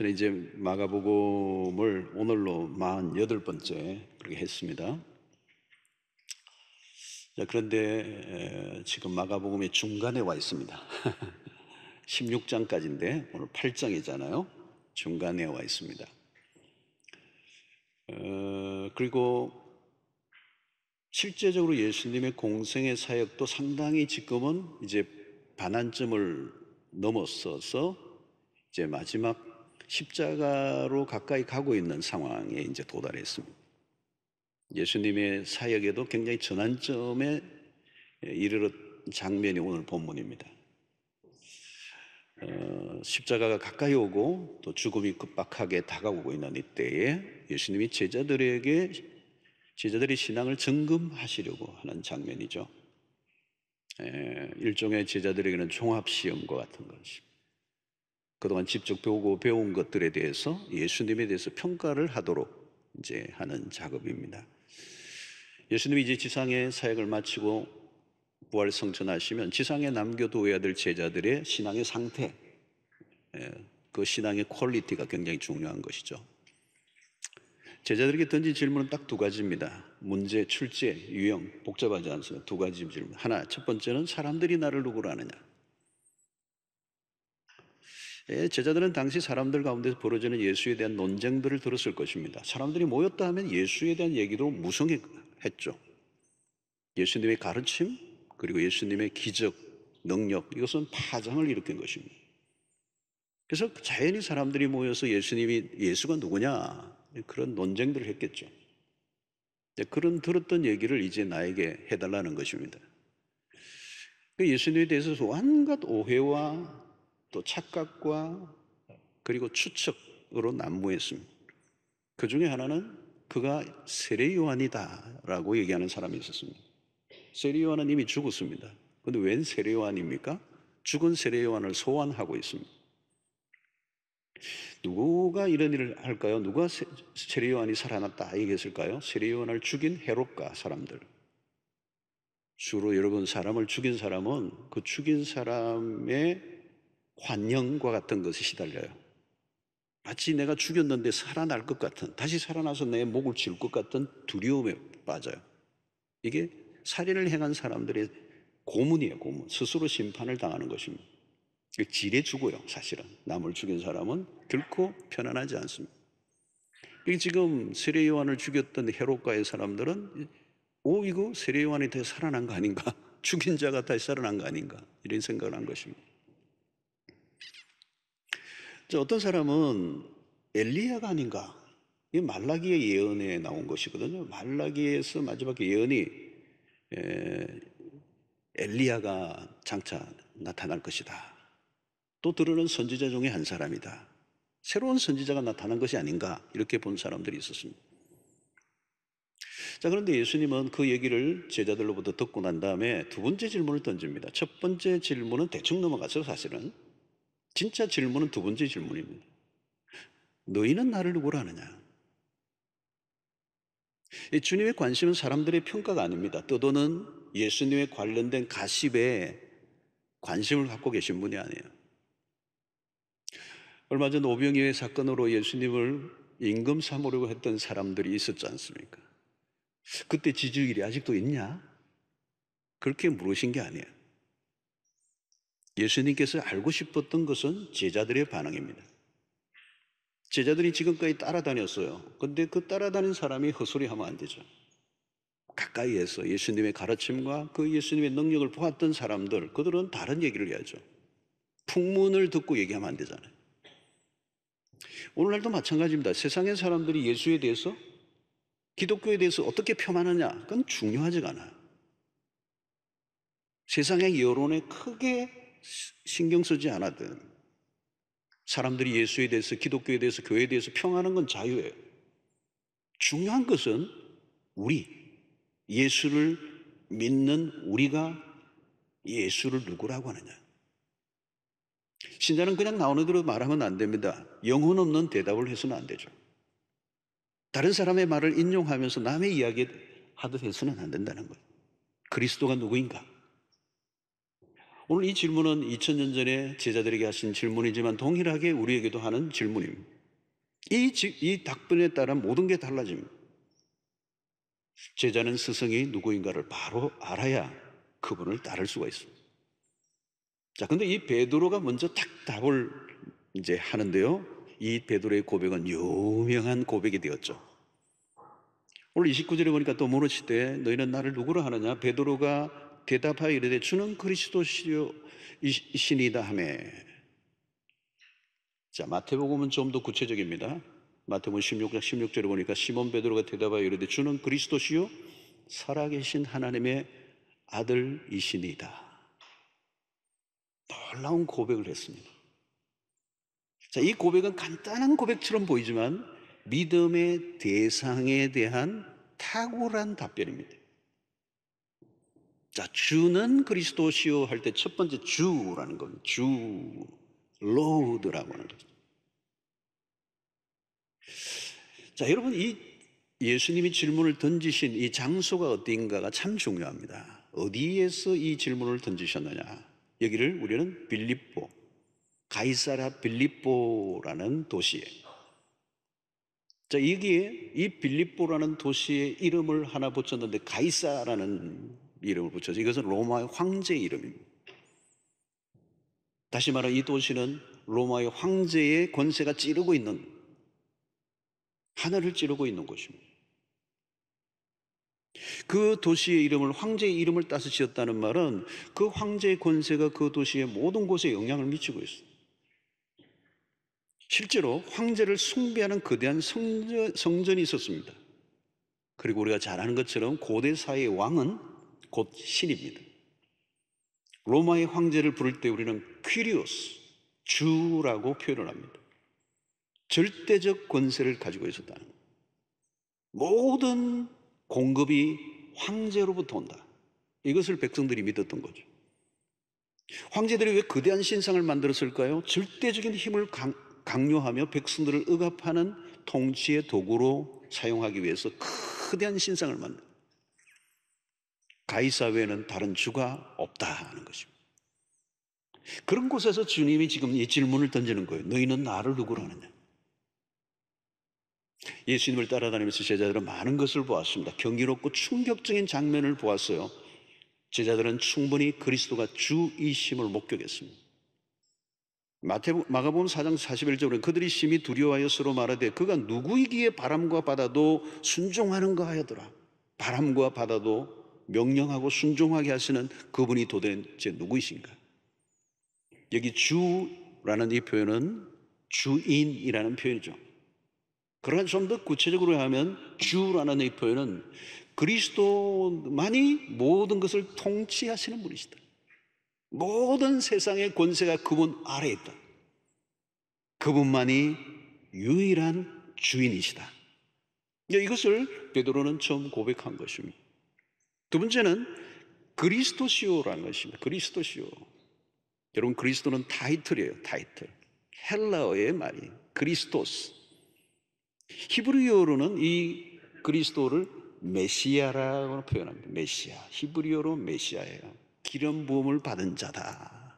저는 이제 마가복음을 오늘로 48번째 그렇게 했습니다. 자, 그런데 지금 마가복음의 중간에 와 있습니다. 16장까지인데 오늘 8장이잖아요. 중간에 와 있습니다. 그리고 실제적으로 예수님의 공생의 사역도 상당히 지금은 이제 반환점을 넘어서서 이제 마지막 십자가로 가까이 가고 있는 상황에 이제 도달했습니다. 예수님의 사역에도 굉장히 전환점에 이르렀 장면이 오늘 본문입니다. 십자가가 가까이 오고 또 죽음이 급박하게 다가오고 있는 이때에 예수님이 제자들의 신앙을 점검하시려고 하는 장면이죠. 일종의 제자들에게는 종합시험과 같은 것입니다. 그동안 직접 배운 것들에 대해서 예수님에 대해서 평가를 하도록 이제 하는 작업입니다. 예수님이 이제 지상의 사역을 마치고 부활 성천하시면 지상에 남겨두어야 될 제자들의 신앙의 상태, 그 신앙의 퀄리티가 굉장히 중요한 것이죠. 제자들에게 던진 질문은 딱 두 가지입니다. 문제, 출제, 유형, 복잡하지 않습니다. 두 가지 질문. 하나, 첫 번째는 사람들이 나를 누구로 아느냐. 제자들은 당시 사람들 가운데서 벌어지는 예수에 대한 논쟁들을 들었을 것입니다. 사람들이 모였다 하면 예수에 대한 얘기도 무성했죠. 예수님의 가르침, 그리고 예수님의 기적, 능력, 이것은 파장을 일으킨 것입니다. 그래서 자연히 사람들이 모여서 예수가 누구냐, 그런 논쟁들을 했겠죠. 그런 들었던 얘기를 이제 나에게 해달라는 것입니다. 예수님에 대해서 온갖 오해와 또 착각과 그리고 추측으로 난무했습니다. 그 중에 하나는 그가 세례 요한이다 라고 얘기하는 사람이 있었습니다. 세례 요한은 이미 죽었습니다. 그런데 웬 세례 요한입니까? 죽은 세례 요한을 소환하고 있습니다. 누가 이런 일을 할까요? 누가 세례 요한이 살아났다 얘기했을까요? 세례 요한을 죽인 헤롯과 사람들. 주로 여러분, 사람을 죽인 사람은 그 죽인 사람의 관념과 같은 것이 시달려요. 마치 내가 죽였는데 살아날 것 같은, 다시 살아나서 내 목을 칠 것 같은 두려움에 빠져요. 이게 살인을 행한 사람들의 고문이에요, 고문. 스스로 심판을 당하는 것입니다. 지레 죽어요, 사실은. 남을 죽인 사람은 결코 편안하지 않습니다. 지금 세례 요한을 죽였던 헤롯과의 사람들은 이거 세례 요한이 다시 살아난 거 아닌가? 죽인 자가 다시 살아난 거 아닌가? 이런 생각을 한 것입니다. 어떤 사람은 엘리야가 아닌가? 이 말라기의 예언에 나온 것이거든요. 말라기에서 마지막 예언이 엘리야가 장차 나타날 것이다. 또 들으는 선지자 중에 한 사람이다. 새로운 선지자가 나타난 것이 아닌가? 이렇게 본 사람들이 있었습니다. 자, 그런데 예수님은 그 얘기를 제자들로부터 듣고 난 다음에 두 번째 질문을 던집니다. 첫 번째 질문은 대충 넘어갔어요, 사실은. 진짜 질문은 두 번째 질문입니다. 너희는 나를 누구로 아느냐? 주님의 관심은 사람들의 평가가 아닙니다. 떠도는 예수님에 관련된 가십에 관심을 갖고 계신 분이 아니에요. 얼마 전 오병이의 사건으로 예수님을 임금 삼으려고 했던 사람들이 있었지 않습니까? 그때 지지율이 아직도 있냐? 그렇게 물으신 게 아니에요. 예수님께서 알고 싶었던 것은 제자들의 반응입니다. 제자들이 지금까지 따라다녔어요. 근데 그 따라다닌 사람이 헛소리하면 안 되죠. 가까이에서 예수님의 가르침과 그 예수님의 능력을 보았던 사람들, 그들은 다른 얘기를 해야죠. 풍문을 듣고 얘기하면 안 되잖아요. 오늘날도 마찬가지입니다. 세상의 사람들이 예수에 대해서, 기독교에 대해서 어떻게 표현하느냐, 그건 중요하지가 않아요. 세상의 여론에 크게 신경 쓰지 않아도 사람들이 예수에 대해서, 기독교에 대해서, 교회에 대해서 평하는 건 자유예요. 중요한 것은 예수를 믿는 우리가 예수를 누구라고 하느냐. 신자는 그냥 나오는 대로 말하면 안 됩니다. 영혼 없는 대답을 해서는 안 되죠. 다른 사람의 말을 인용하면서 남의 이야기 하듯 해서는 안 된다는 거예요. 그리스도가 누구인가? 오늘 이 질문은 2000년 전에 제자들에게 하신 질문이지만 동일하게 우리에게도 하는 질문입니다. 이 답변에 따라 모든 게 달라집니다. 제자는 스승이 누구인가를 바로 알아야 그분을 따를 수가 있습니다. 자, 근데 이 베드로가 먼저 딱 답을 이제 하는데요. 이 베드로의 고백은 유명한 고백이 되었죠. 오늘 29절에 보니까 또 물으시되 너희는 나를 누구로 하느냐? 베드로가 대답하여 이르되 주는 그리스도시요 이시니이다 하매. 자, 마태복음은 좀 더 구체적입니다. 마태복음 16장 16절에 보니까 시몬 베드로가 대답하여 이르되 주는 그리스도시요 살아계신 하나님의 아들이시니이다. 놀라운 고백을 했습니다. 자, 이 고백은 간단한 고백처럼 보이지만 믿음의 대상에 대한 탁월한 답변입니다. 자, 주는 그리스도시요 할 때 첫 번째 주라는 건 주, 로드라고 하는 거죠. 자, 여러분, 이 예수님이 질문을 던지신 이 장소가 어디인가가 참 중요합니다. 어디에서 이 질문을 던지셨느냐? 여기를 우리는 빌립보, 가이사랴 빌립보라는 도시에, 자, 여기에 이 빌립보라는 도시의 이름을 하나 붙였는데 가이사라는 이름을 붙여서 이것은 로마의 황제의 이름입니다. 다시 말하면 이 도시는 로마의 황제의 권세가 찌르고 있는, 하늘을 찌르고 있는 곳입니다. 그 도시의 이름을, 황제의 이름을 따서 지었다는 말은 그 황제의 권세가 그 도시의 모든 곳에 영향을 미치고 있어요. 실제로 황제를 숭배하는 거대한 성전이 있었습니다. 그리고 우리가 잘 아는 것처럼 고대 사회의 왕은 곧 신입니다. 로마의 황제를 부를 때 우리는 퀴리오스, 주라고 표현을 합니다. 절대적 권세를 가지고 있었다는 거예요. 모든 공급이 황제로부터 온다. 이것을 백성들이 믿었던 거죠. 황제들이 왜 거대한 신상을 만들었을까요? 절대적인 힘을 강요하며 백성들을 억압하는 통치의 도구로 사용하기 위해서 거대한 신상을 만든, 가이사 외에는 다른 주가 없다는 것입니다. 그런 곳에서 주님이 지금 이 질문을 던지는 거예요. 너희는 나를 누구로 하느냐? 예수님을 따라다니면서 제자들은 많은 것을 보았습니다. 경이롭고 충격적인 장면을 보았어요. 제자들은 충분히 그리스도가 주이심을 목격했습니다. 마가복음 4장 41절에 그들이 심히 두려워하여 서로 말하되 그가 누구이기에 바람과 바다도 순종하는가 하여더라. 바람과 바다도 명령하고 순종하게 하시는 그분이 도대체 누구이신가? 여기 주라는 이 표현은 주인이라는 표현이죠. 그러나 좀 더 구체적으로 하면 주라는 이 표현은 그리스도만이 모든 것을 통치하시는 분이시다. 모든 세상의 권세가 그분 아래에 있다. 그분만이 유일한 주인이시다. 이것을 베드로는 처음 고백한 것입니다. 두 번째는 그리스도시오라는 것입니다. 그리스도시오. 여러분, 그리스도는 타이틀이에요. 타이틀. 헬라어의 말이 그리스토스. 히브리어로는 이 그리스도를 메시아라고 표현합니다. 메시아. 히브리어로 메시아예요. 기름 부음을 받은 자다.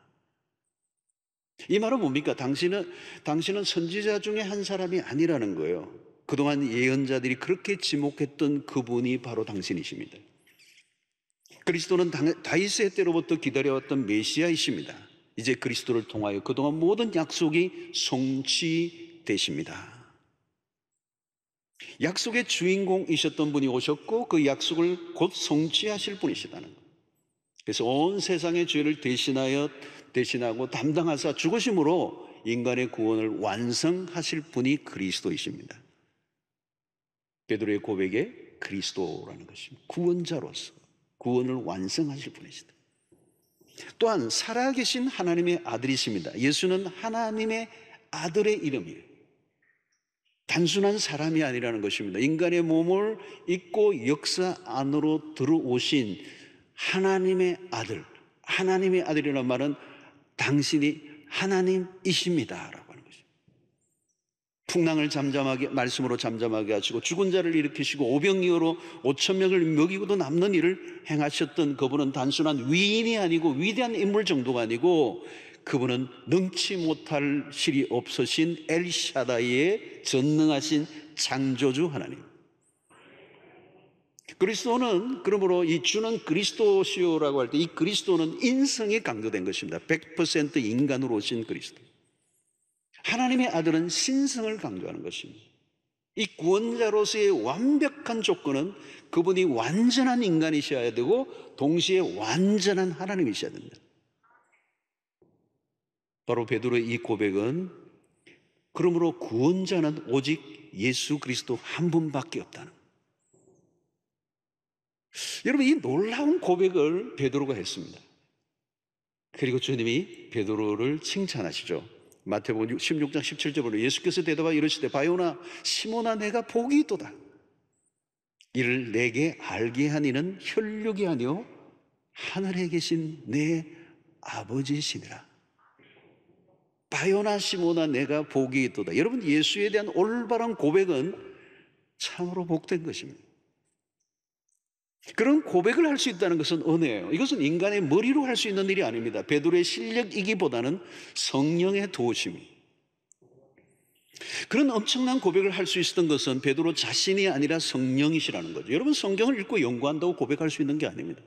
이 말은 뭡니까? 당신은 선지자 중에 한 사람이 아니라는 거예요. 그동안 예언자들이 그렇게 지목했던 그분이 바로 당신이십니다. 그리스도는 다윗의 때로부터 기다려왔던 메시아이십니다. 이제 그리스도를 통하여 그동안 모든 약속이 성취되십니다. 약속의 주인공이셨던 분이 오셨고 그 약속을 곧 성취하실 분이시다는 것. 그래서 온 세상의 죄를 대신하고 담당하사 죽으심으로 인간의 구원을 완성하실 분이 그리스도이십니다. 베드로의 고백에 그리스도라는 것입니다. 구원자로서 구원을 완성하실 분이시다. 또한 살아계신 하나님의 아들이십니다. 예수는 하나님의 아들의 이름이에요. 단순한 사람이 아니라는 것입니다. 인간의 몸을 입고 역사 안으로 들어오신 하나님의 아들. 하나님의 아들이라는 말은 당신이 하나님이십니다 라고 하는 것입니다. 풍랑을 잠잠하게 말씀으로 잠잠하게 하시고 죽은 자를 일으키시고 오병이어로 5천 명을 먹이고도 남는 일을 행하셨던 그분은 단순한 위인이 아니고 위대한 인물 정도가 아니고 그분은 능치 못할 실이 없으신 엘샤다이의 전능하신 창조주 하나님. 그리스도는 그러므로 이 주는 그리스도시오라고 할 때 이 그리스도는 인성이 강조된 것입니다. 100% 인간으로 오신 그리스도. 하나님의 아들은 신성을 강조하는 것입니다. 이 구원자로서의 완벽한 조건은 그분이 완전한 인간이셔야 되고 동시에 완전한 하나님이셔야 됩니다. 바로 베드로의 이 고백은 그러므로 구원자는 오직 예수 그리스도 한 분밖에 없다는 거예요. 여러분, 이 놀라운 고백을 베드로가 했습니다. 그리고 주님이 베드로를 칭찬하시죠. 마태복음 16장 17절에 보면 예수께서 대답하여 이르시되 바요나 시몬아 내가 복이 있도다. 이를 내게 알게 한 이는 혈육이 아니요 하늘에 계신 내 아버지시니라. 바요나 시몬아 내가 복이 있도다. 여러분, 예수에 대한 올바른 고백은 참으로 복된 것입니다. 그런 고백을 할 수 있다는 것은 은혜예요. 이것은 인간의 머리로 할 수 있는 일이 아닙니다. 베드로의 실력이기보다는 성령의 도우심이. 그런 엄청난 고백을 할 수 있었던 것은 베드로 자신이 아니라 성령이시라는 거죠. 여러분, 성경을 읽고 연구한다고 고백할 수 있는 게 아닙니다.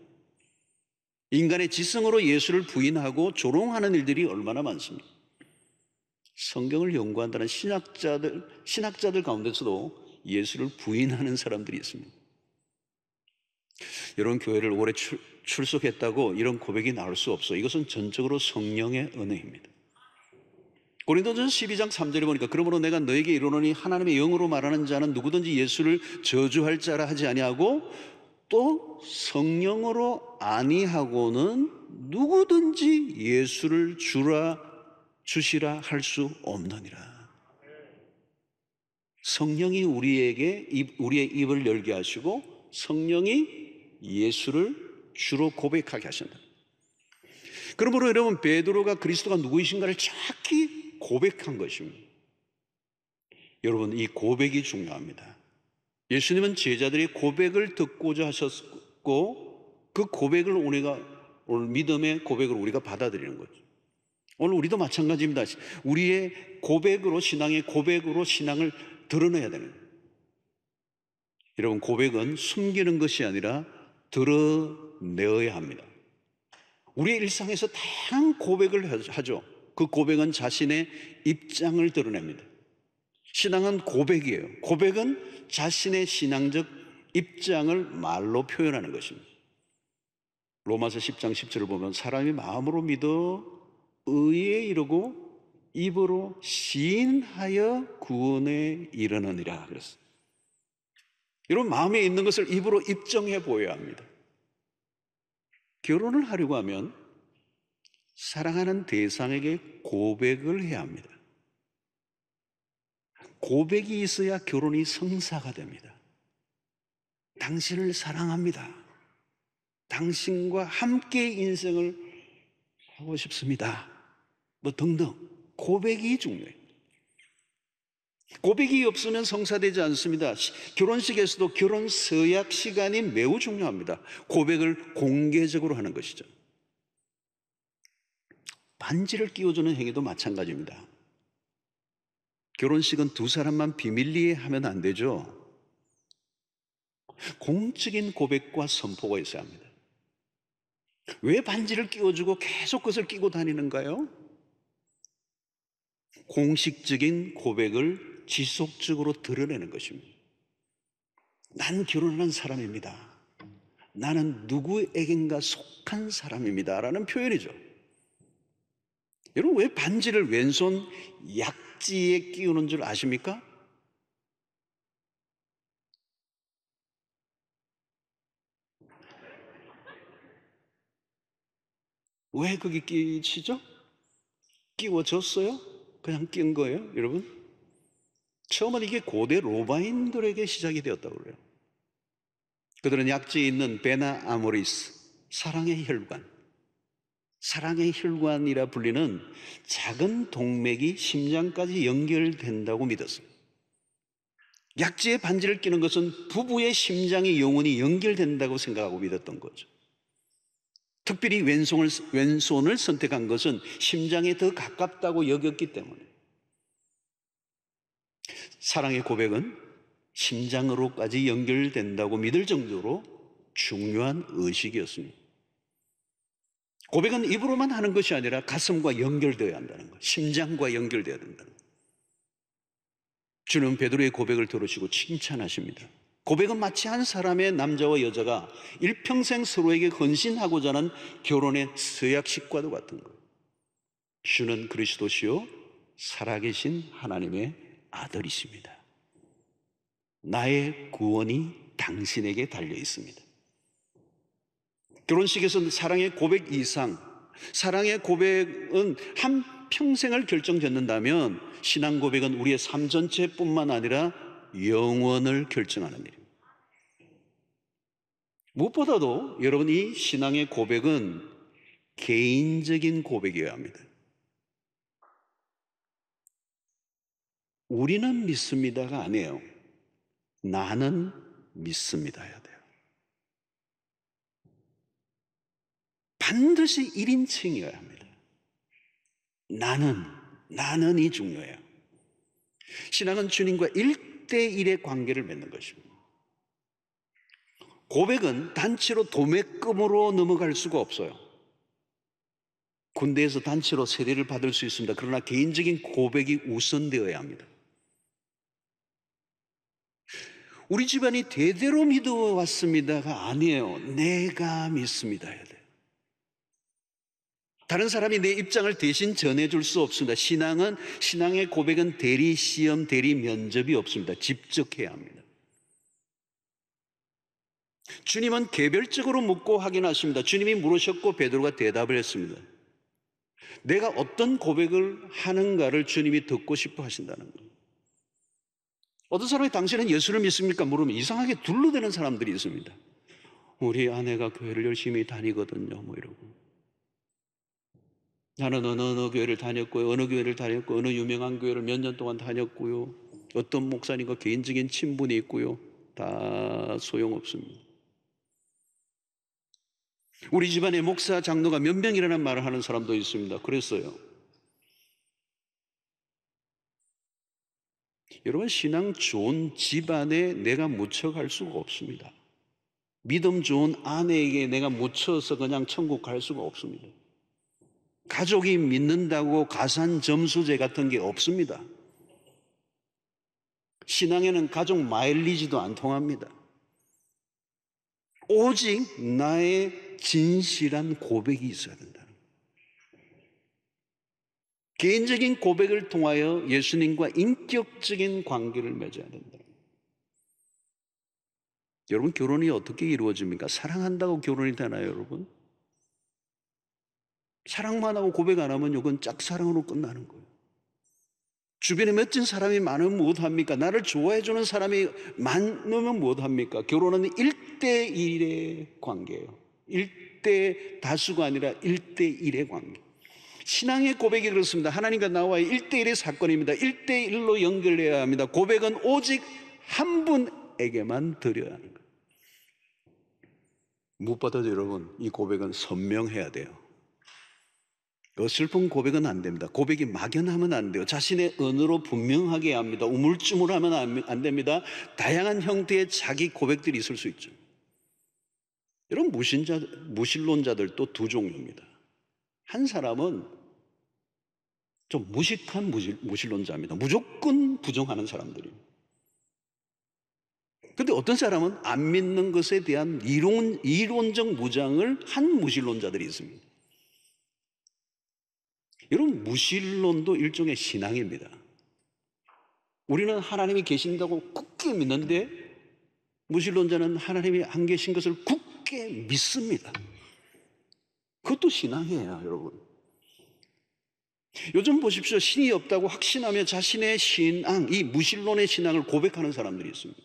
인간의 지성으로 예수를 부인하고 조롱하는 일들이 얼마나 많습니다. 성경을 연구한다는 신학자들 가운데서도 예수를 부인하는 사람들이 있습니다. 여러분, 교회를 오래 출석했다고 이런 고백이 나올 수 없어요. 이것은 전적으로 성령의 은혜입니다. 고린도전서 12장 3절에 보니까 그러므로 내가 너에게 이르노니 하나님의 영으로 말하는 자는 누구든지 예수를 저주할 자라 하지 아니하고 또 성령으로 아니하고는 누구든지 예수를 주시라 할 수 없느니라. 성령이 우리의 입을 열게 하시고 성령이 예수를 주로 고백하게 하신다. 그러므로 여러분, 베드로가 그리스도가 누구이신가를 정확히 고백한 것입니다. 여러분, 이 고백이 중요합니다. 예수님은 제자들의 고백을 듣고자 하셨고 그 고백을 오늘 믿음의 고백을 우리가 받아들이는 거죠. 오늘 우리도 마찬가지입니다. 우리의 고백으로 신앙의 고백으로 신앙을 드러내야 되는 거예요. 여러분, 고백은 숨기는 것이 아니라 드러내어야 합니다. 우리의 일상에서 다양한 고백을 하죠. 그 고백은 자신의 입장을 드러냅니다. 신앙은 고백이에요. 고백은 자신의 신앙적 입장을 말로 표현하는 것입니다. 로마서 10장 10절을 보면 사람이 마음으로 믿어 의에 이르고 입으로 시인하여 구원에 이르느니라 그랬어요. 여러분, 마음에 있는 것을 입으로 입증해 보여야 합니다. 결혼을 하려고 하면 사랑하는 대상에게 고백을 해야 합니다. 고백이 있어야 결혼이 성사가 됩니다. 당신을 사랑합니다. 당신과 함께 인생을 하고 싶습니다. 뭐 등등. 고백이 중요해요. 고백이 없으면 성사되지 않습니다. 결혼식에서도 결혼 서약 시간이 매우 중요합니다. 고백을 공개적으로 하는 것이죠. 반지를 끼워주는 행위도 마찬가지입니다. 결혼식은 두 사람만 비밀리에 하면 안 되죠. 공적인 고백과 선포가 있어야 합니다. 왜 반지를 끼워주고 계속 그것을 끼고 다니는가요? 공식적인 고백을 지속적으로 드러내는 것입니다. 난 결혼한 사람입니다. 나는 누구에겐가 속한 사람입니다. 라는 표현이죠. 여러분, 왜 반지를 왼손 약지에 끼우는 줄 아십니까? 왜 거기 끼시죠? 끼워졌어요? 그냥 낀 거예요, 여러분? 처음은 이게 고대 로마인들에게 시작이 되었다고 그래요. 그들은 약지에 있는 베나 아모리스, 사랑의 혈관, 사랑의 혈관이라 불리는 작은 동맥이 심장까지 연결된다고 믿었어요. 약지에 반지를 끼는 것은 부부의 심장이 영원히 연결된다고 생각하고 믿었던 거죠. 특별히 왼손을 선택한 것은 심장에 더 가깝다고 여겼기 때문에. 사랑의 고백은 심장으로까지 연결된다고 믿을 정도로 중요한 의식이었습니다. 고백은 입으로만 하는 것이 아니라 가슴과 연결되어야 한다는 것, 심장과 연결되어야 된다는 것. 주는 베드로의 고백을 들으시고 칭찬하십니다. 고백은 마치 한 사람의 남자와 여자가 일평생 서로에게 헌신하고자 하는 결혼의 서약식과도 같은 거예요. 주는 그리스도시요 살아계신 하나님의 아들이십니다. 나의 구원이 당신에게 달려 있습니다. 결혼식에서는 사랑의 고백 이상, 사랑의 고백은 한 평생을 결정짓는다면 신앙 고백은 우리의 삶 전체뿐만 아니라 영원을 결정하는 일입니다. 무엇보다도 여러분, 이 신앙의 고백은 개인적인 고백이어야 합니다. 우리는 믿습니다가 아니에요. 나는 믿습니다 해야 돼요. 반드시 1인칭이어야 합니다. 나는이 중요해요. 신앙은 주님과 1대1의 관계를 맺는 것입니다. 고백은 단체로 도매금으로 넘어갈 수가 없어요. 군대에서 단체로 세례를 받을 수 있습니다. 그러나 개인적인 고백이 우선되어야 합니다. 우리 집안이 대대로 믿어왔습니다가 아니에요. 내가 믿습니다 해야 돼요. 다른 사람이 내 입장을 대신 전해줄 수 없습니다. 신앙의 고백은 대리 시험, 대리 면접이 없습니다. 직접 해야 합니다. 주님은 개별적으로 묻고 확인하십니다. 주님이 물으셨고 베드로가 대답을 했습니다. 내가 어떤 고백을 하는가를 주님이 듣고 싶어 하신다는 거예요. 어떤 사람이 당신은 예수를 믿습니까? 물으면 이상하게 둘러대는 사람들이 있습니다. 우리 아내가 교회를 열심히 다니거든요. 뭐 이러고. 나는 어느 교회를 다녔고요. 어느 교회를 다녔고 어느 유명한 교회를 몇 년 동안 다녔고요. 어떤 목사님과 개인적인 친분이 있고요. 다 소용없습니다. 우리 집안에 목사, 장로가 몇 명이라는 말을 하는 사람도 있습니다. 그랬어요. 여러분, 신앙 좋은 집안에 내가 묻혀갈 수가 없습니다. 믿음 좋은 아내에게 내가 묻혀서 그냥 천국 갈 수가 없습니다. 가족이 믿는다고 가산 점수제 같은 게 없습니다. 신앙에는 가족 마일리지도 안 통합니다. 오직 나의 진실한 고백이 있어야 된다는 거예요. 개인적인 고백을 통하여 예수님과 인격적인 관계를 맺어야 된다는 거예요. 여러분, 결혼이 어떻게 이루어집니까? 사랑한다고 결혼이 되나요, 여러분? 사랑만 하고 고백 안 하면 이건 짝사랑으로 끝나는 거예요. 주변에 멋진 사람이 많으면 무엇합니까? 나를 좋아해주는 사람이 많으면 무엇합니까? 결혼은 1대1의 관계예요. 1대 다수가 아니라 1대1의 관계. 신앙의 고백이 그렇습니다. 하나님과 나와의 1대1의 사건입니다. 1대1로 연결해야 합니다. 고백은 오직 한 분에게만 드려야 하는 거예요. 무엇보다도 여러분, 이 고백은 선명해야 돼요. 어설픈 고백은 안 됩니다. 고백이 막연하면 안 돼요. 자신의 언어로 분명하게 해야 합니다. 우물쭈물하면 안 됩니다. 다양한 형태의 자기 고백들이 있을 수 있죠. 여러분, 무신론자들도 두 종류입니다. 한 사람은 좀 무식한 무신론자입니다. 무조건 부정하는 사람들이에요. 그런데 어떤 사람은 안 믿는 것에 대한 이론적 무장을 한 무신론자들이 있습니다. 여러분, 무신론도 일종의 신앙입니다. 우리는 하나님이 계신다고 굳게 믿는데 무신론자는 하나님이 안 계신 것을 굳게 믿습니다. 그것도 신앙이에요, 여러분. 요즘 보십시오. 신이 없다고 확신하며 자신의 신앙, 이 무신론의 신앙을 고백하는 사람들이 있습니다.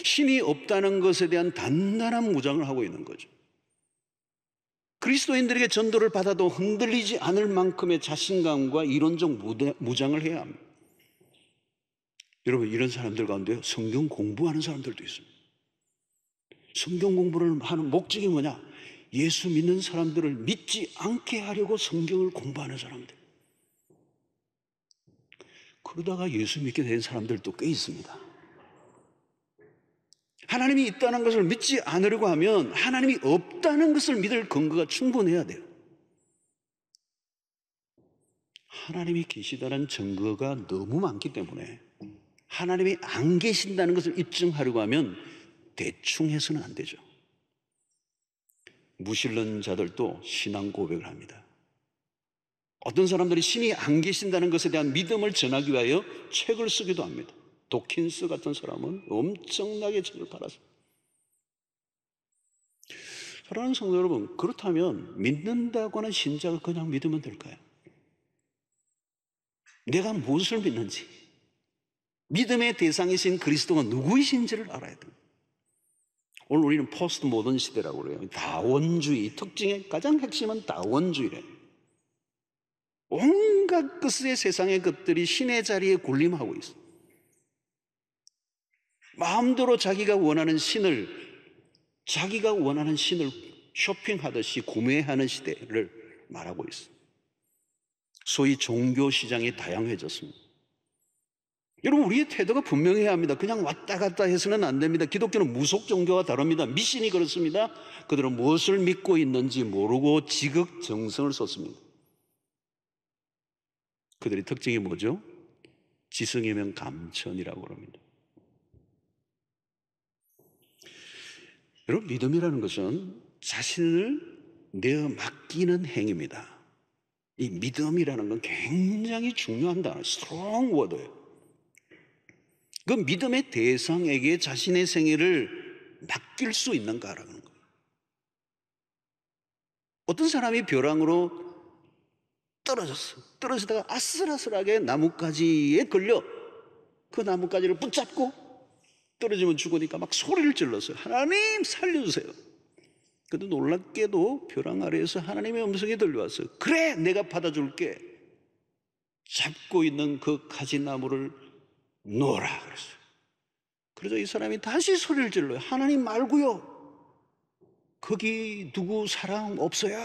신이 없다는 것에 대한 단단한 무장을 하고 있는 거죠. 그리스도인들에게 전도를 받아도 흔들리지 않을 만큼의 자신감과 이론적 무장을 해야 합니다. 여러분, 이런 사람들 가운데 성경 공부하는 사람들도 있습니다. 성경 공부를 하는 목적이 뭐냐? 예수 믿는 사람들을 믿지 않게 하려고 성경을 공부하는 사람들. 그러다가 예수 믿게 된 사람들도 꽤 있습니다. 하나님이 있다는 것을 믿지 않으려고 하면 하나님이 없다는 것을 믿을 근거가 충분해야 돼요. 하나님이 계시다는 증거가 너무 많기 때문에 하나님이 안 계신다는 것을 입증하려고 하면 대충 해서는 안 되죠. 무신론자들도 신앙 고백을 합니다. 어떤 사람들이 신이 안 계신다는 것에 대한 믿음을 전하기 위하여 책을 쓰기도 합니다. 도킨스 같은 사람은 엄청나게 책을 팔았습니다. 사랑하는 성도 여러분, 그렇다면 믿는다고 하는 신자가 그냥 믿으면 될까요? 내가 무엇을 믿는지, 믿음의 대상이신 그리스도가 누구이신지를 알아야 됩니다. 오늘 우리는 포스트 모던 시대라고 그래요. 다원주의, 특징의 가장 핵심은 다원주의래요. 온갖 것의 세상의 것들이 신의 자리에 군림하고 있어요. 마음대로 자기가 원하는 신을 쇼핑하듯이 구매하는 시대를 말하고 있어요. 소위 종교 시장이 다양해졌습니다. 여러분, 우리의 태도가 분명해야 합니다. 그냥 왔다 갔다 해서는 안 됩니다. 기독교는 무속 종교와 다릅니다. 미신이 그렇습니다. 그들은 무엇을 믿고 있는지 모르고 지극정성을 쏟습니다. 그들의 특징이 뭐죠? 지성이면 감천이라고 합니다. 여러분, 믿음이라는 것은 자신을 내어 맡기는 행위입니다. 이 믿음이라는 건 굉장히 중요한 단어, strong word예요. 그 믿음의 대상에게 자신의 생애를 맡길 수 있는가라는 거예요. 어떤 사람이 벼랑으로 떨어지다가 아슬아슬하게 나뭇가지에 걸려 그 나뭇가지를 붙잡고 떨어지면 죽으니까 막 소리를 질렀어요. 하나님 살려주세요. 그래도 놀랍게도 벼랑 아래에서 하나님의 음성이 들려왔어요. 그래, 내가 받아줄게. 잡고 있는 그 가지나무를 놓아라 그랬어요. 그래서 이 사람이 다시 소리를 질러요. 하나님 말고요, 거기 누구 사람 없어요.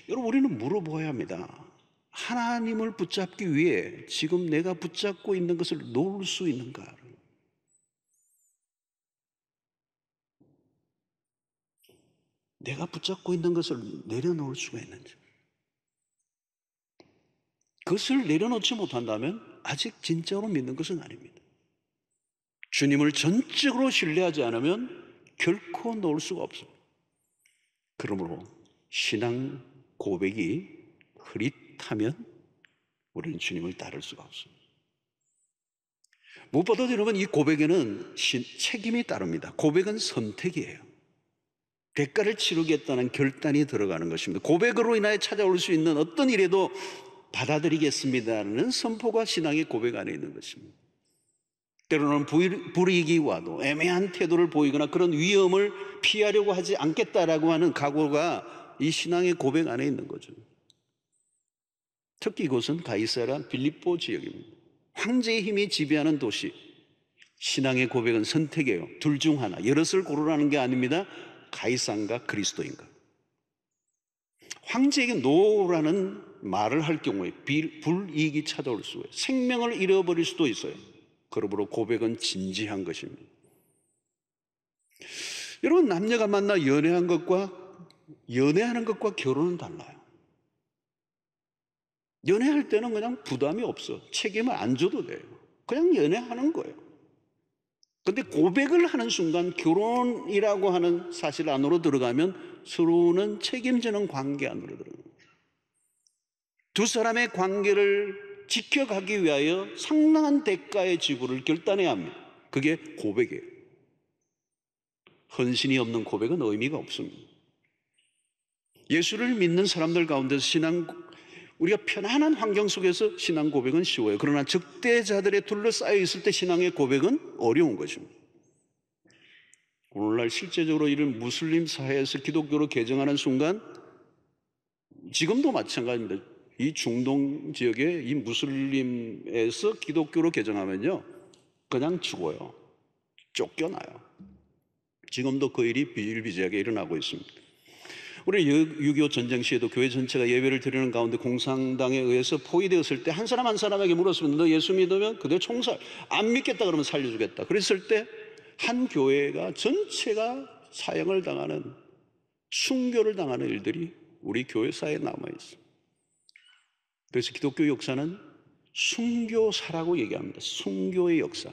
여러분, 우리는 물어보아야 합니다. 하나님을 붙잡기 위해 지금 내가 붙잡고 있는 것을 놓을 수 있는가? 내가 붙잡고 있는 것을 내려놓을 수가 있는지. 그것을 내려놓지 못한다면 아직 진짜로 믿는 것은 아닙니다. 주님을 전적으로 신뢰하지 않으면 결코 놓을 수가 없습니다. 그러므로 신앙 고백이 흐릿하면 우리는 주님을 따를 수가 없습니다. 무엇보다도 여러분, 이 고백에는 책임이 따릅니다. 고백은 선택이에요. 대가를 치르겠다는 결단이 들어가는 것입니다. 고백으로 인하여 찾아올 수 있는 어떤 일에도 받아들이겠습니다라는 선포가 신앙의 고백 안에 있는 것입니다. 때로는 불이익이 와도 애매한 태도를 보이거나 그런 위험을 피하려고 하지 않겠다라고 하는 각오가 이 신앙의 고백 안에 있는 거죠. 특히 이곳은 가이사라 빌립보 지역입니다. 황제의 힘이 지배하는 도시. 신앙의 고백은 선택이에요. 둘 중 하나, 여럿을 고르라는 게 아닙니다. 가이사인가 그리스도인가. 황제에게 노라는 말을 할 경우에 불이익이 찾아올 수 있어요. 생명을 잃어버릴 수도 있어요. 그러므로 고백은 진지한 것입니다. 여러분, 남녀가 만나 연애하는 것과 결혼은 달라요. 연애할 때는 그냥 부담이 없어. 책임을 안 져도 돼요. 그냥 연애하는 거예요. 근데 고백을 하는 순간 결혼이라고 하는 사실 안으로 들어가면 서로는 책임지는 관계 안으로 들어갑니다. 두 사람의 관계를 지켜가기 위하여 상당한 대가의 지불을 결단해야 합니다. 그게 고백이에요. 헌신이 없는 고백은 의미가 없습니다. 예수를 믿는 사람들 가운데서 우리가 편안한 환경 속에서 신앙 고백은 쉬워요. 그러나 적대자들에 둘러싸여 있을 때 신앙의 고백은 어려운 것입니다. 오늘날 실제적으로 이런 무슬림 사회에서 기독교로 개정하는 순간 지금도 마찬가지입니다. 이 중동 지역에 이 무슬림에서 기독교로 개정하면요, 그냥 죽어요. 쫓겨나요. 지금도 그 일이 비일비재하게 일어나고 있습니다. 우리 6.25 전쟁 시에도 교회 전체가 예배를 드리는 가운데 공산당에 의해서 포위되었을 때 한 사람 한 사람에게 물었습니다. 너 예수 믿으면 그대 총살, 안 믿겠다 그러면 살려주겠다. 그랬을 때 한 교회가 전체가 사형을 당하는, 순교를 당하는 일들이 우리 교회사에 남아있어요. 그래서 기독교 역사는 순교사라고 얘기합니다. 순교의 역사.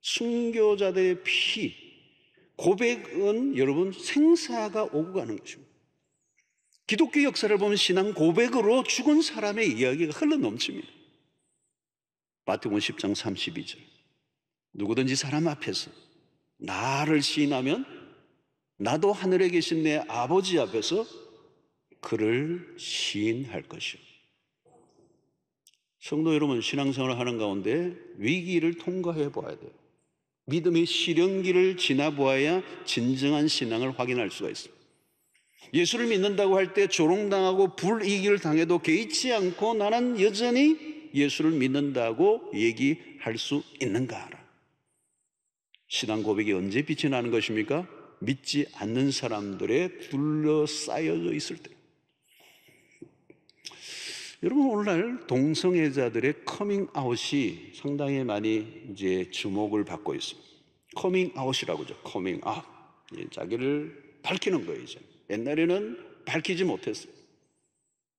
순교자들의 피, 고백은 여러분 생사가 오고 가는 것입니다. 기독교 역사를 보면 신앙 고백으로 죽은 사람의 이야기가 흘러넘칩니다. 마태복음 10장 32절. 누구든지 사람 앞에서 나를 시인하면 나도 하늘에 계신 내 아버지 앞에서 그를 시인할 것이요. 성도 여러분, 신앙생활을 하는 가운데 위기를 통과해 보아야 돼요. 믿음의 시련기를 지나보아야 진정한 신앙을 확인할 수가 있습니다. 예수를 믿는다고 할 때 조롱당하고 불이익을 당해도 개의치 않고 나는 여전히 예수를 믿는다고 얘기할 수 있는가? 신앙 고백이 언제 빛이 나는 것입니까? 믿지 않는 사람들에 둘러싸여져 있을 때. 여러분, 오늘날 동성애자들의 커밍아웃이 상당히 많이 이제 주목을 받고 있습니다. 커밍아웃이라고 하죠. 커밍아웃. 자기를 밝히는 거예요, 이제. 옛날에는 밝히지 못했어요.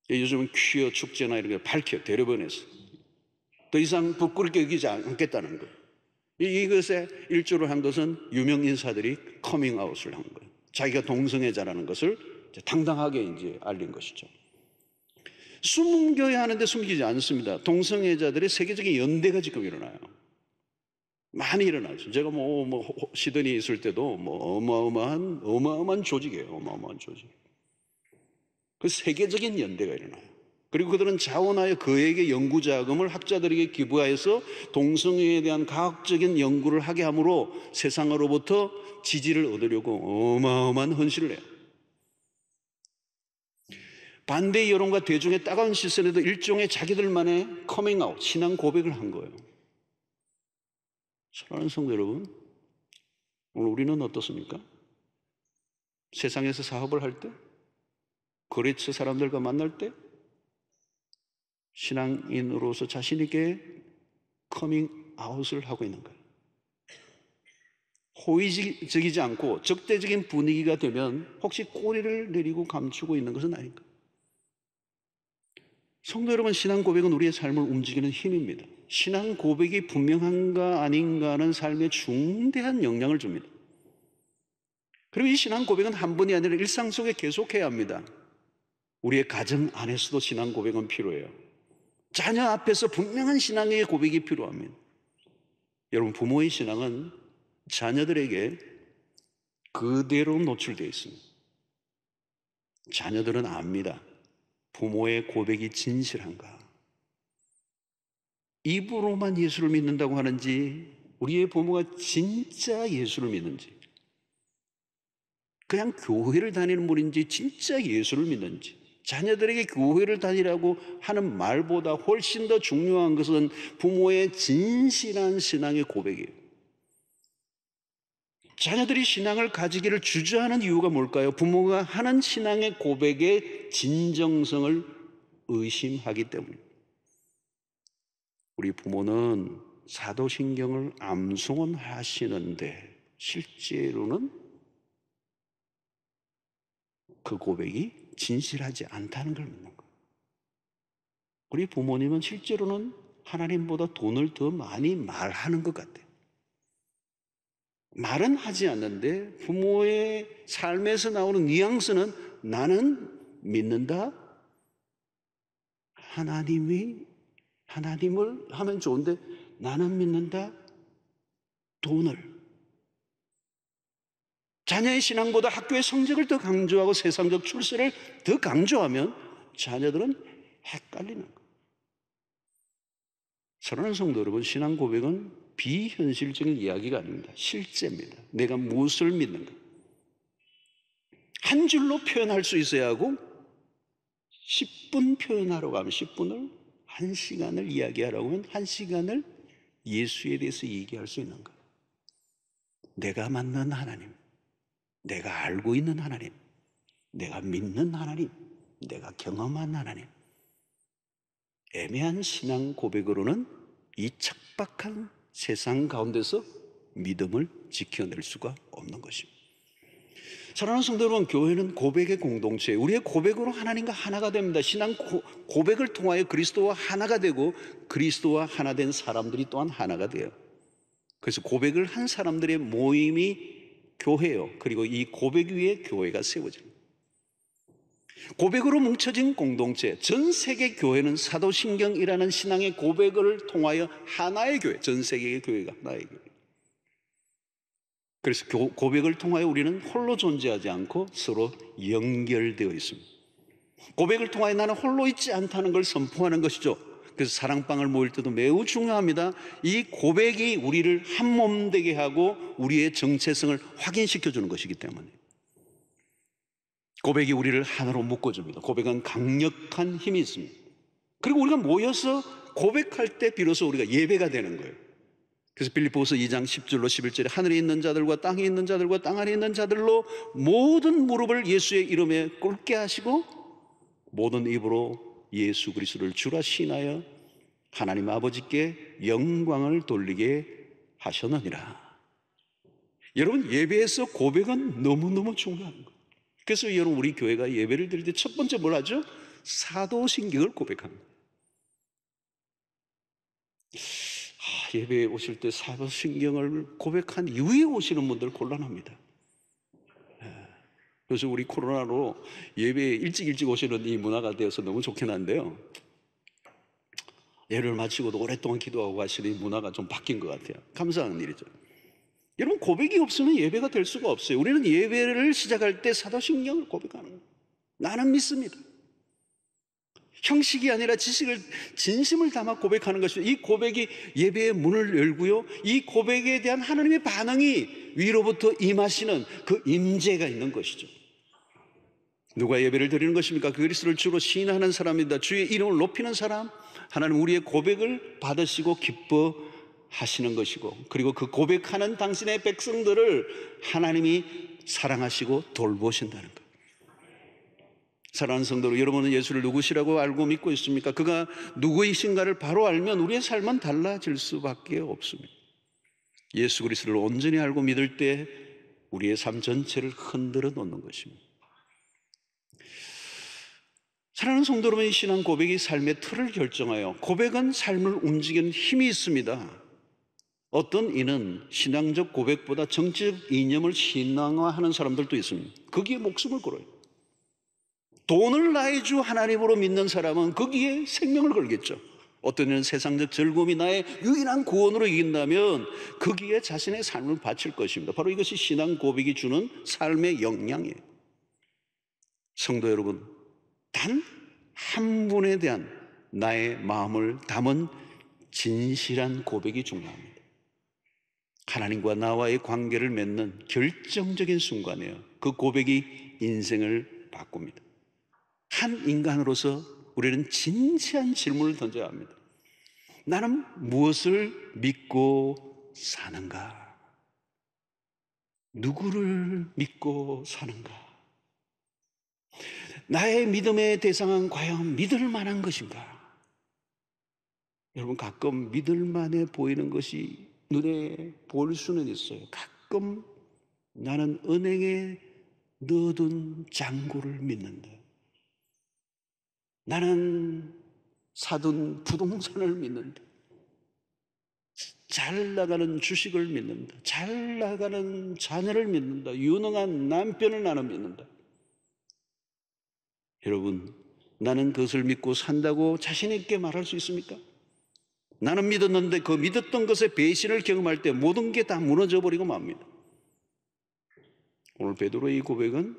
요즘은 퀴어 축제나 이런 거 밝혀, 대려보내서. 더 이상 부끄럽게 여기지 않겠다는 거예요. 이것에 일조를 한 것은 유명 인사들이 커밍아웃을 한 거예요. 자기가 동성애자라는 것을 당당하게 이제 알린 것이죠. 숨겨야 하는데 숨기지 않습니다. 동성애자들의 세계적인 연대가 지금 일어나요. 많이 일어나죠. 제가 시드니에 있을 때도 어마어마한 조직이에요. 어마어마한 조직. 그 세계적인 연대가 일어나요. 그리고 그들은 자원하여 그에게 연구 자금을 학자들에게 기부하여서 동성애에 대한 과학적인 연구를 하게 함으로 세상으로부터 지지를 얻으려고 어마어마한 헌신을 해요. 반대 여론과 대중의 따가운 시선에도 일종의 자기들만의 커밍아웃, 신앙 고백을 한 거예요. 사랑하는 성도 여러분, 오늘 우리는 어떻습니까? 세상에서 사업을 할 때, 거래처 사람들과 만날 때, 신앙인으로서 자신에게 커밍아웃을 하고 있는 거예요. 호의적이지 않고 적대적인 분위기가 되면 혹시 꼬리를 내리고 감추고 있는 것은 아닌가? 성도 여러분, 신앙 고백은 우리의 삶을 움직이는 힘입니다. 신앙 고백이 분명한가 아닌가는 삶에 중대한 영향을 줍니다. 그리고 이 신앙 고백은 한 번이 아니라 일상 속에 계속해야 합니다. 우리의 가정 안에서도 신앙 고백은 필요해요. 자녀 앞에서 분명한 신앙의 고백이 필요합니다. 여러분, 부모의 신앙은 자녀들에게 그대로 노출되어 있습니다. 자녀들은 압니다. 부모의 고백이 진실한가? 입으로만 예수를 믿는다고 하는지, 우리의 부모가 진짜 예수를 믿는지, 그냥 교회를 다니는 분인지 진짜 예수를 믿는지, 자녀들에게 교회를 다니라고 하는 말보다 훨씬 더 중요한 것은 부모의 진실한 신앙의 고백이에요. 자녀들이 신앙을 가지기를 주저하는 이유가 뭘까요? 부모가 하는 신앙의 고백의 진정성을 의심하기 때문입니다. 우리 부모는 사도신경을 암송하시는데 실제로는 그 고백이 진실하지 않다는 걸 믿는 거예요. 우리 부모님은 실제로는 하나님보다 돈을 더 많이 말하는 것 같아요. 말은 하지 않는데 부모의 삶에서 나오는 뉘앙스는 나는 믿는다. 하나님을 하면 좋은데 나는 믿는다. 돈을. 자녀의 신앙보다 학교의 성적을 더 강조하고 세상적 출세를 더 강조하면 자녀들은 헷갈리는 거예요. 사랑하는 성도 여러분, 신앙 고백은 비현실적인 이야기가 아닙니다. 실제입니다. 내가 무엇을 믿는가? 한 줄로 표현할 수 있어야 하고 10분 표현하라고 하면 10분을 1시간을 이야기하라고 하면 1시간을 예수에 대해서 얘기할 수 있는 거예요. 내가 만난 하나님, 내가 알고 있는 하나님, 내가 믿는 하나님, 내가 경험한 하나님. 애매한 신앙 고백으로는 이 척박한 세상 가운데서 믿음을 지켜낼 수가 없는 것입니다. 사랑하는 성도 여러분, 교회는 고백의 공동체, 우리의 고백으로 하나님과 하나가 됩니다. 신앙 고백을 통하여 그리스도와 하나가 되고 그리스도와 하나 된 사람들이 또한 하나가 돼요. 그래서 고백을 한 사람들의 모임이 교회예요. 그리고 이 고백 위에 교회가 세워집니다. 고백으로 뭉쳐진 공동체, 전 세계 교회는 사도신경이라는 신앙의 고백을 통하여 하나의 교회, 전 세계의 교회가 하나의 교회. 그래서 고백을 통하여 우리는 홀로 존재하지 않고 서로 연결되어 있습니다. 고백을 통하여 나는 홀로 있지 않다는 걸 선포하는 것이죠. 그래서 사랑방을 모일 때도 매우 중요합니다. 이 고백이 우리를 한 몸 되게 하고 우리의 정체성을 확인시켜 주는 것이기 때문에 고백이 우리를 하나로 묶어줍니다. 고백은 강력한 힘이 있습니다. 그리고 우리가 모여서 고백할 때 비로소 우리가 예배가 되는 거예요. 그래서 빌립보서 2장 10절로 11절에 하늘에 있는 자들과 땅에 있는 자들과 땅 아래 있는 자들로 모든 무릎을 예수의 이름에 꿇게 하시고 모든 입으로 예수 그리스도를 주라 시인하여 하나님 아버지께 영광을 돌리게 하셨느니라. 여러분, 예배에서 고백은 너무너무 중요한 거예요. 그래서 여러분, 우리 교회가 예배를 드릴 때 첫 번째 뭘 하죠? 사도신경을 고백합니다. 예배에 오실 때 사도신경을 고백한 이후에 오시는 분들 곤란합니다. 그래서 우리 코로나로 예배에 일찍 오시는 이 문화가 되어서 너무 좋긴 한데요, 예를 마치고도 오랫동안 기도하고 가시는 이 문화가 좀 바뀐 것 같아요. 감사한 일이죠. 여러분, 고백이 없으면 예배가 될 수가 없어요. 우리는 예배를 시작할 때 사도신경을 고백하는 거예요. 나는 믿습니다. 형식이 아니라 지식을, 진심을 담아 고백하는 것이죠. 이 고백이 예배의 문을 열고요, 이 고백에 대한 하나님의 반응이 위로부터 임하시는 그 임재가 있는 것이죠. 누가 예배를 드리는 것입니까? 그리스도를 주로 시인하는 사람입니다. 주의 이름을 높이는 사람. 하나님 우리의 고백을 받으시고 기뻐하시는 것이고, 그리고 그 고백하는 당신의 백성들을 하나님이 사랑하시고 돌보신다는 것. 사랑하는 성도로, 여러분은 예수를 누구시라고 알고 믿고 있습니까? 그가 누구이신가를 바로 알면 우리의 삶은 달라질 수밖에 없습니다. 예수 그리스도를 온전히 알고 믿을 때 우리의 삶 전체를 흔들어 놓는 것입니다. 사랑하는 성도 여러분, 이 신앙 고백이 삶의 틀을 결정하여 고백은 삶을 움직이는 힘이 있습니다. 어떤 이는 신앙적 고백보다 정치적 이념을 신앙화하는 사람들도 있습니다. 거기에 목숨을 걸어요. 돈을 나의 주 하나님으로 믿는 사람은 거기에 생명을 걸겠죠. 어떤 이는 세상적 즐거움이 나의 유일한 구원으로 이긴다면 거기에 자신의 삶을 바칠 것입니다. 바로 이것이 신앙 고백이 주는 삶의 영향이에요. 성도 여러분, 단 한 분에 대한 나의 마음을 담은 진실한 고백이 중요합니다. 하나님과 나와의 관계를 맺는 결정적인 순간이에요. 그 고백이 인생을 바꿉니다. 한 인간으로서 우리는 진지한 질문을 던져야 합니다. 나는 무엇을 믿고 사는가? 누구를 믿고 사는가? 나의 믿음의 대상은 과연 믿을 만한 것인가? 여러분, 가끔 믿을 만해 보이는 것이 눈에 보일 수는 있어요. 가끔 나는 은행에 넣어둔 잔고를 믿는다. 나는 사둔 부동산을 믿는다. 잘 나가는 주식을 믿는다. 잘 나가는 자녀를 믿는다. 유능한 남편을 나는 믿는다. 여러분, 나는 그것을 믿고 산다고 자신 있게 말할 수 있습니까? 나는 믿었는데 그 믿었던 것의 배신을 경험할 때 모든 게 다 무너져 버리고 맙니다. 오늘 베드로의 이 고백은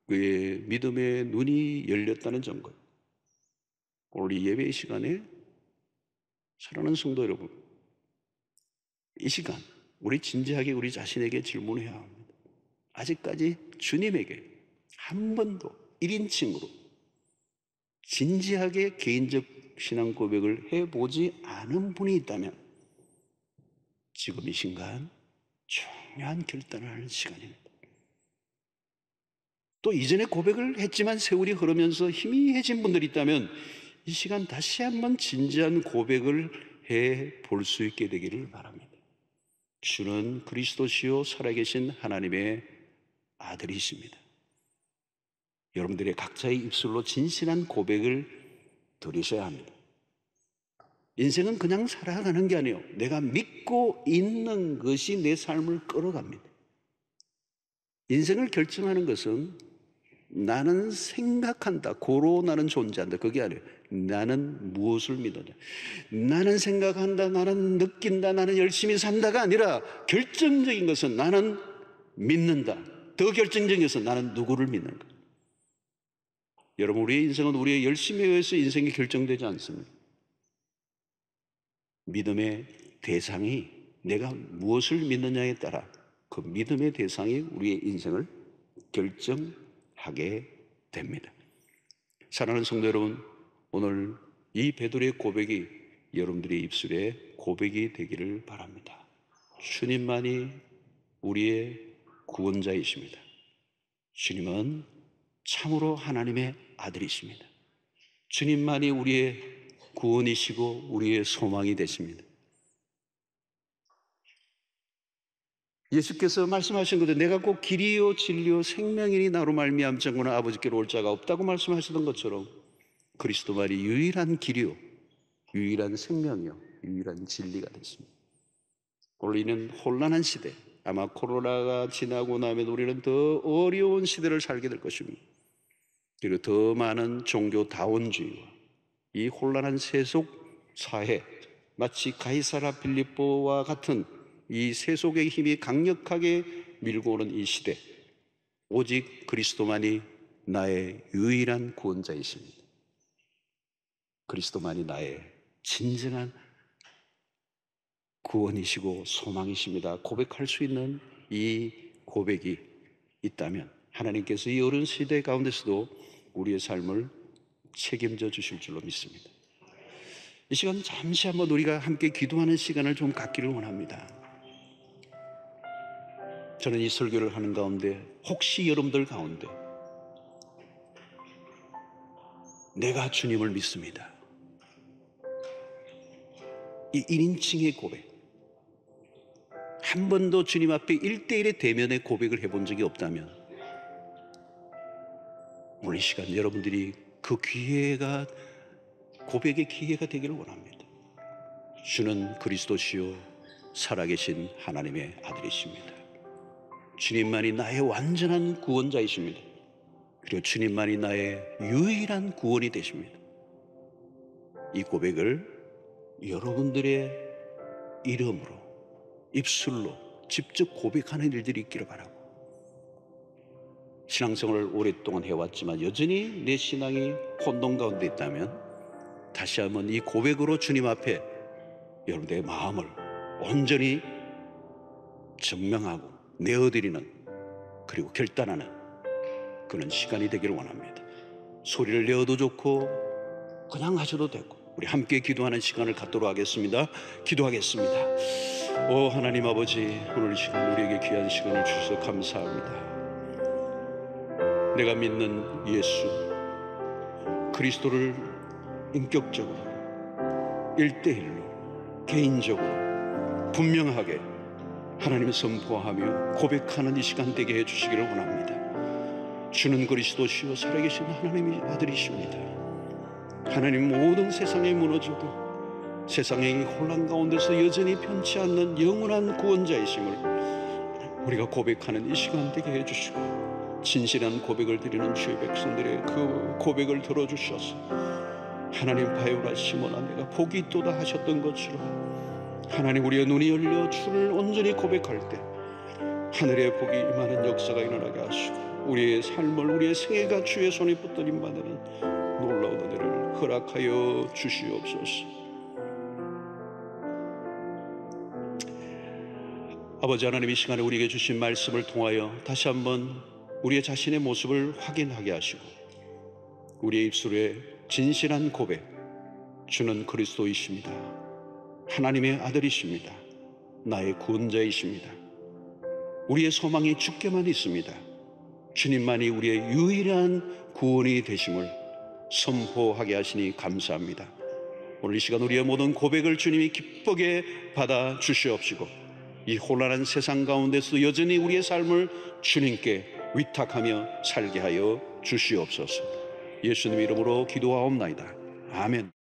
그의 믿음의 눈이 열렸다는 증거예요. 오늘 이 예배의 시간에 사랑하는 성도 여러분, 이 시간 우리 진지하게 우리 자신에게 질문해야 합니다. 아직까지 주님에게 한 번도 1인칭으로 진지하게 개인적 신앙 고백을 해보지 않은 분이 있다면 지금 이 순간 중요한 결단을 하는 시간입니다. 또 이전에 고백을 했지만 세월이 흐르면서 희미해진 분들이 있다면 이 시간 다시 한번 진지한 고백을 해 볼 수 있게 되기를 바랍니다. 주는 그리스도시요 살아계신 하나님의 아들이십니다. 여러분들의 각자의 입술로 진실한 고백을 드리셔야 합니다. 인생은 그냥 살아가는 게 아니에요. 내가 믿고 있는 것이 내 삶을 끌어갑니다. 인생을 결정하는 것은 나는 생각한다, 고로 나는 존재한다, 그게 아니에요. 나는 무엇을 믿느냐. 나는 생각한다, 나는 느낀다, 나는 열심히 산다가 아니라 결정적인 것은 나는 믿는다. 더 결정적인 것은 나는 누구를 믿는가. 여러분, 우리의 인생은 우리의 열심에 의해서 인생이 결정되지 않습니다. 믿음의 대상이 내가 무엇을 믿느냐에 따라 그 믿음의 대상이 우리의 인생을 결정하게 됩니다. 사랑하는 성도 여러분, 오늘 이 베드로의 고백이 여러분들의 입술에 고백이 되기를 바랍니다. 주님만이 우리의 구원자이십니다. 주님은 참으로 하나님의 아들이십니다. 주님만이 우리의 구원이시고 우리의 소망이 되십니다. 예수께서 말씀하신 것도 내가 곧 길이요 진리요 생명이니 나로 말미암자고는 아버지께로 올 자가 없다고 말씀하시던 것처럼 그리스도만이 유일한 길이요 유일한 생명이요 유일한 진리가 됐습니다. 우리는 혼란한 시대, 아마 코로나가 지나고 나면 우리는 더 어려운 시대를 살게 될 것입니다. 그리고 더 많은 종교다원주의와 이 혼란한 세속 사회, 마치 가이사라 빌립보와 같은 이 세속의 힘이 강력하게 밀고 오는 이 시대, 오직 그리스도만이 나의 유일한 구원자이십니다. 그리스도만이 나의 진정한 구원이시고 소망이십니다. 고백할 수 있는 이 고백이 있다면 하나님께서 이 어려운 시대 가운데서도 우리의 삶을 책임져 주실 줄로 믿습니다. 이 시간 잠시 한번 우리가 함께 기도하는 시간을 좀 갖기를 원합니다. 저는 이 설교를 하는 가운데 혹시 여러분들 가운데 내가 주님을 믿습니다, 이 1인칭의 고백, 한 번도 주님 앞에 1대1의 대면의 고백을 해본 적이 없다면 오늘 이 시간 여러분들이 그 기회가, 고백의 기회가 되기를 원합니다. 주는 그리스도시요 살아계신 하나님의 아들이십니다. 주님만이 나의 완전한 구원자이십니다. 그리고 주님만이 나의 유일한 구원이 되십니다. 이 고백을 여러분들의 이름으로, 입술로 직접 고백하는 일들이 있기를 바라고, 신앙생활을 오랫동안 해왔지만 여전히 내 신앙이 혼돈 가운데 있다면 다시 한번 이 고백으로 주님 앞에 여러분들의 마음을 온전히 증명하고 내어드리는, 그리고 결단하는 그런 시간이 되기를 원합니다. 소리를 내어도 좋고 그냥 하셔도 되고 우리 함께 기도하는 시간을 갖도록 하겠습니다. 기도하겠습니다. 오 하나님 아버지, 오늘 이 시간 우리에게 귀한 시간을 주셔서 감사합니다. 내가 믿는 예수 그리스도를 인격적으로 1대1로 개인적으로 분명하게 하나님을 선포하며 고백하는 이 시간 되게 해주시기를 원합니다. 주는 그리스도시요 살아계신 하나님의 아들이십니다. 하나님, 모든 세상이 무너져도 세상의 혼란 가운데서 여전히 변치 않는 영원한 구원자이심을 우리가 고백하는 이 시간 되게 해주시고, 진실한 고백을 드리는 주의 백성들의 그 고백을 들어주셔서 하나님, 바요나 시몬아 내가 복이 있도다 하셨던 것처럼 하나님, 우리의 눈이 열려 주를 온전히 고백할 때 하늘의 복이 임하는 역사가 일어나게 하시고 우리의 삶을, 우리의 생애가 주의 손에 붙들림 받는 놀라운 은혜를 허락하여 주시옵소서. 아버지 하나님, 이 시간에 우리에게 주신 말씀을 통하여 다시 한번 우리의 자신의 모습을 확인하게 하시고 우리의 입술에 진실한 고백, 주는 그리스도이십니다. 하나님의 아들이십니다. 나의 구원자이십니다. 우리의 소망이 주께만 있습니다. 주님만이 우리의 유일한 구원이 되심을 선포하게 하시니 감사합니다. 오늘 이 시간 우리의 모든 고백을 주님이 기쁘게 받아 주시옵시고, 이 혼란한 세상 가운데서 여전히 우리의 삶을 주님께 위탁하며 살게 하여 주시옵소서. 예수님 이름으로 기도하옵나이다. 아멘.